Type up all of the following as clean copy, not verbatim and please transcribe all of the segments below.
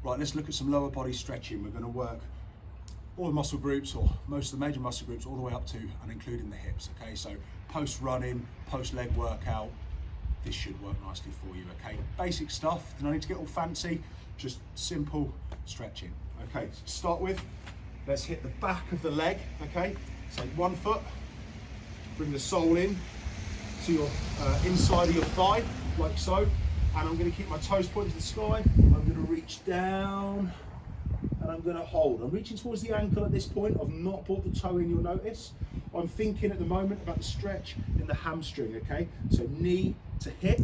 Right, let's look at some lower body stretching. We're going to work all the muscle groups, or most of the major muscle groups, all the way up to and including the hips. Okay, so post running, post leg workout, this should work nicely for you. Okay, basic stuff, no need to get all fancy, just simple stretching. Okay, so to start with, let's hit the back of the leg. Okay, so one foot, bring the sole in to your inside of your thigh, like so, and I'm going to keep my toes pointed to the sky. I'm going to reach down and I'm going to hold. I'm reaching towards the ankle at this point. I've not brought the toe in, you'll notice. I'm thinking at the moment about the stretch in the hamstring, okay? So knee to hip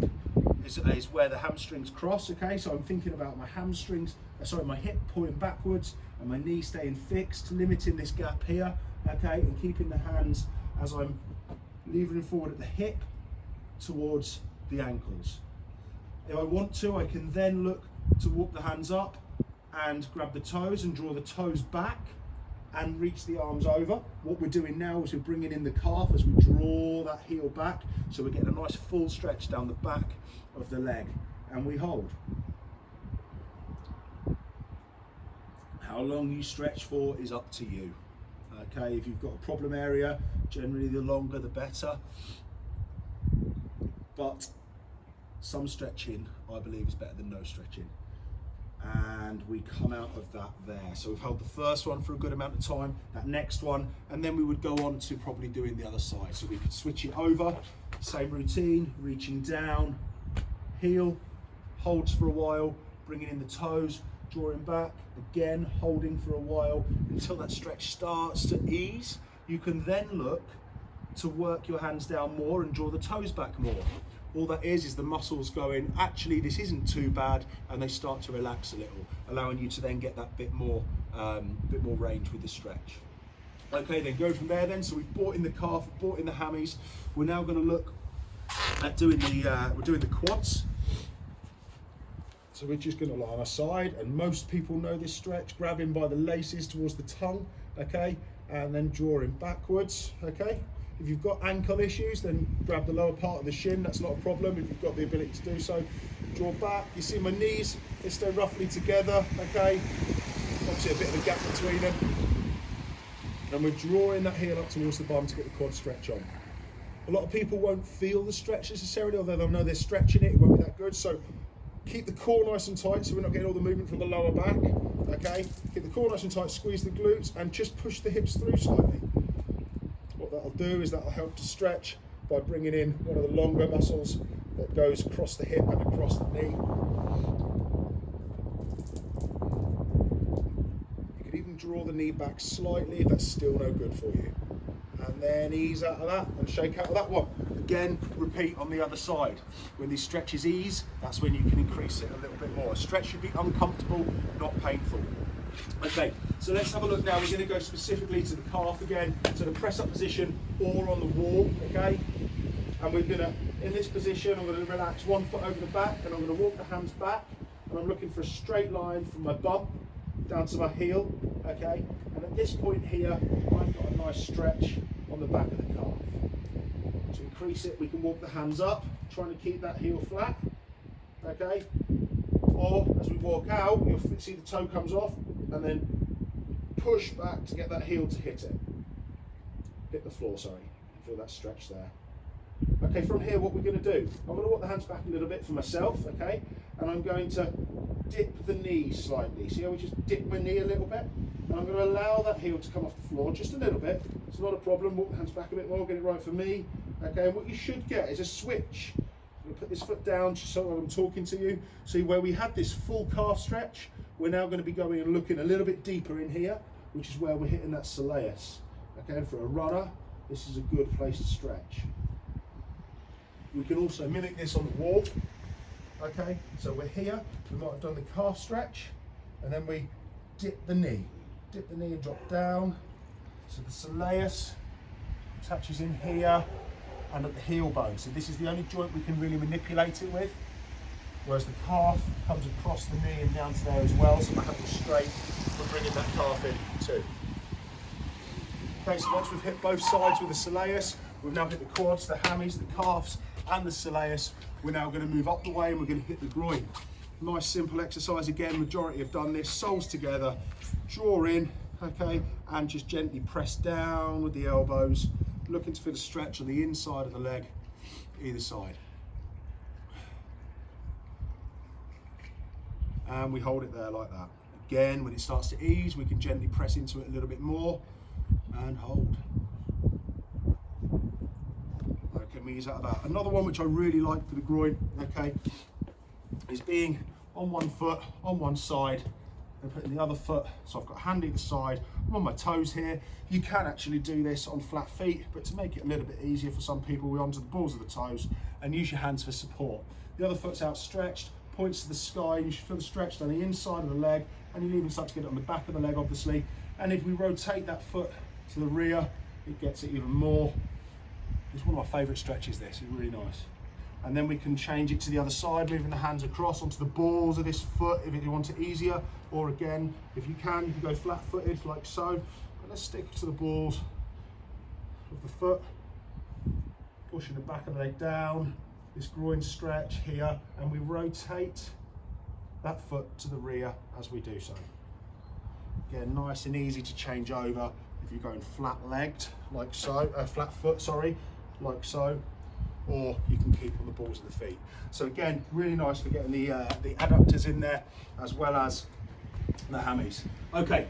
is where the hamstrings cross, okay? So I'm thinking about my hamstrings, my hip pulling backwards and my knee staying fixed, limiting this gap here, okay? And keeping the hands as I'm levering forward at the hip towards the ankles. If I want to, I can then look to walk the hands up and grab the toes and draw the toes back and reach the arms over. What we're doing now is we're bringing in the calf as we draw that heel back, so we're getting a nice full stretch down the back of the leg, and we hold. How long you stretch for is up to you. Okay, if you've got a problem area, generally the longer the better, but some stretching I believe is better than no stretching. And we come out of that there. So we've held the first one for a good amount of time, that next one, and then we would go on to probably doing the other side. So we could switch it over, same routine, reaching down, heel, holds for a while, bringing in the toes, drawing back, again, holding for a while until that stretch starts to ease. You can then look to work your hands down more and draw the toes back more. All that is the muscles going, actually this isn't too bad, and they start to relax a little, allowing you to then get that bit more range with the stretch. Okay, then go from there then. So we've brought in the calf, brought in the hammies. We're now going to look at doing the quads. So we're just going to lie on our side, and most people know this stretch, grabbing by the laces towards the tongue, okay, and then drawing backwards, okay. If you've got ankle issues, then grab the lower part of the shin, that's not a problem if you've got the ability to do so. Draw back, you see my knees, they stay roughly together, okay? Obviously a bit of a gap between them. And we're drawing that heel up towards the bum to get the quad stretch on. A lot of people won't feel the stretch necessarily, although they'll know they're stretching it, it won't be that good. So keep the core nice and tight so we're not getting all the movement from the lower back, okay? Keep the core nice and tight, squeeze the glutes, and just push the hips through slightly. What that'll do is that'll help to stretch by bringing in one of the longer muscles that goes across the hip and across the knee. You can even draw the knee back slightly if that's still no good for you. And then ease out of that and shake out of that one. Again, repeat on the other side. When these stretches ease, that's when you can increase it a little bit more. A stretch should be uncomfortable, not painful. Okay, so let's have a look now. We're going to go specifically to the calf again. So the press up position or on the wall, okay? And we're going to, in this position, I'm going to relax one foot over the back and I'm going to walk the hands back and I'm looking for a straight line from my bum down to my heel, okay? And at this point here, I've got a nice stretch on the back of the calf. To increase it, we can walk the hands up, trying to keep that heel flat, okay? Or as we walk out, you'll see the toe comes off and then push back to get that heel to hit it. Hit the floor, sorry. Feel that stretch there. Okay, from here what we're going to do, I'm going to walk the hands back a little bit for myself, okay? And I'm going to dip the knee slightly. See how we just dip my knee a little bit? And I'm going to allow that heel to come off the floor just a little bit. It's not a problem. Walk the hands back a bit more, get it right for me. Okay, and what you should get is a switch. I'm going to put this foot down just so I'm talking to you. See where we had this full calf stretch, we're now going to be going and looking a little bit deeper in here, which is where we're hitting that soleus. Okay, and for a runner, this is a good place to stretch. We can also mimic this on the wall. Okay, so we're here, we might have done the calf stretch, and then we dip the knee and drop down. So the soleus touches in here and at the heel bone. So this is the only joint we can really manipulate it with, whereas the calf comes across the knee and down to there as well, so I have to straight, we're bringing that calf in too. Okay, so once we've hit both sides with the soleus, we've now hit the quads, the hammies, the calves, and the soleus. We're now going to move up the way and we're going to hit the groin. Nice simple exercise again, majority have done this, soles together, draw in, okay, and just gently press down with the elbows, looking to feel a stretch on the inside of the leg, either side. And we hold it there like that. Again, when it starts to ease, we can gently press into it a little bit more and hold. Okay, we ease out of that. Another one which I really like for the groin, okay, is being on one foot, on one side, and putting the other foot, so I've got a hand either side, I'm on my toes here. You can actually do this on flat feet, but to make it a little bit easier for some people, we're onto the balls of the toes and use your hands for support. The other foot's outstretched, points to the sky, and you should feel the stretch down the inside of the leg, and you'll even start to get it on the back of the leg, obviously. And if we rotate that foot to the rear, it gets it even more. It's one of my favourite stretches, this, it's really nice. And then we can change it to the other side, moving the hands across onto the balls of this foot if you want it easier, or again, if you can go flat-footed like so. But let's stick to the balls of the foot, pushing the back of the leg down, this groin stretch here, and we rotate that foot to the rear as we do so. Again, nice and easy to change over if you're going flat-legged, like so, flat foot, sorry, like so, or you can keep on the balls of the feet. So again, really nice for getting the adductors in there as well as the hammies. Okay,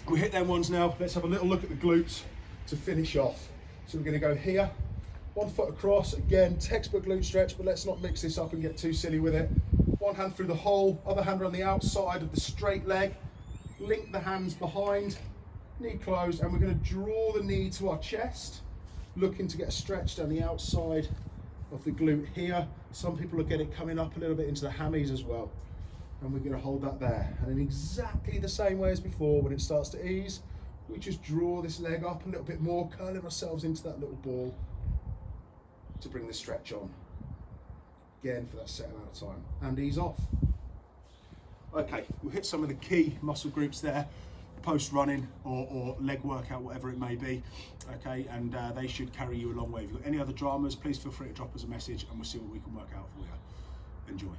we hit them ones now. Let's have a little look at the glutes to finish off. So we're going to go here, one foot across, again, textbook glute stretch, but let's not mix this up and get too silly with it. One hand through the hole, other hand around the outside of the straight leg, link the hands behind, knee closed, and we're going to draw the knee to our chest, looking to get a stretch down the outside of the glute here. Some people will get it coming up a little bit into the hammies as well. And we're going to hold that there. And in exactly the same way as before, when it starts to ease, we just draw this leg up a little bit more, curling ourselves into that little ball to bring the stretch on. Again, for that set amount of time, and ease off. Okay, we'll hit some of the key muscle groups there, post running or leg workout, whatever it may be. Okay, and they should carry you a long way. If you've got any other dramas, please feel free to drop us a message and we'll see what we can work out for you. Enjoy.